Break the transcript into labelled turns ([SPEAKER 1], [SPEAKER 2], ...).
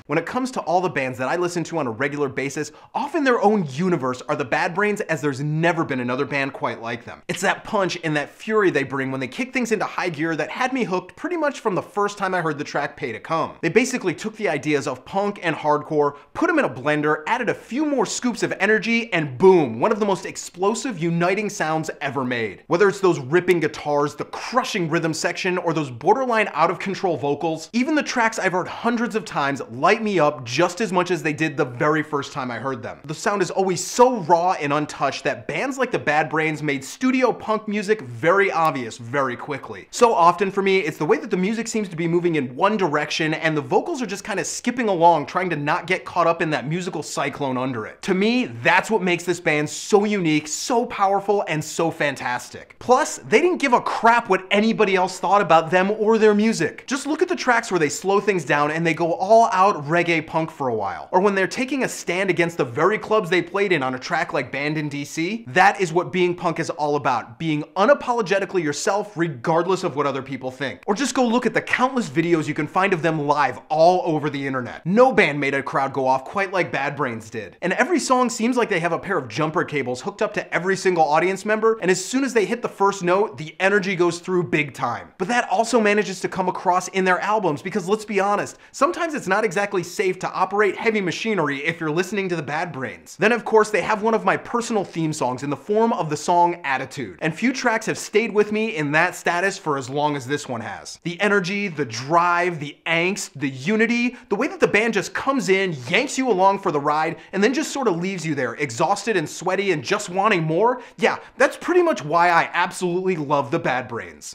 [SPEAKER 1] When it comes to all the bands that I listen to on a regular basis, often their own universe are the Bad Brains, as there's never been another band quite like them. It's that punch and that fury they bring when they kick things into high gear that had me hooked pretty much from the first time I heard the track Pay to Come. They basically took the ideas of punk and hardcore, put them in a blender, added a few more scoops of energy, and boom, one of the most explosive, uniting sounds ever made. Whether it's those ripping guitars, the crushing rhythm section, or those borderline out of control vocals, even the tracks I've heard hundreds of times light me up just as much as they did the very first time I heard them. The sound is always so raw and untouched that bands like the Bad Brains made studio punk music very obvious very quickly. So often for me, it's the way that the music seems to be moving in one direction and the vocals are just kind of skipping along, trying to not get caught up in that musical cyclone under it. To me, that's what makes this band so unique, so powerful, and so fantastic. Plus, they didn't give a crap what anybody else thought about them or their music. Just look at the tracks where they slow things down and they go all out reggae punk for a while. Or when they're taking a stand against the very clubs they played in on a track like Banned in DC. That is what being punk is all about, being unapologetically yourself regardless of what other people think. Or just go look at the countless videos you can find of them live all over the internet. No band made a crowd go off quite like Bad Brains did. And every song seems like they have a pair of jumper cables hooked up to every single audience member, and as soon as they hit the first note, the energy goes through big time. But that also manages to come across in their albums because let's be honest, sometimes it's not exactly safe to operate heavy machinery if you're listening to the Bad Brains. Then of course they have one of my personal theme songs in the form of the song Attitude, and few tracks have stayed with me in that status for as long as this one has. The energy, the drive, the angst, the unity, the way that the band just comes in, yanks you along for the ride, and then just sort of leaves you there exhausted and sweaty and just wanting more. Yeah, that's pretty much why I absolutely love the Bad Brains.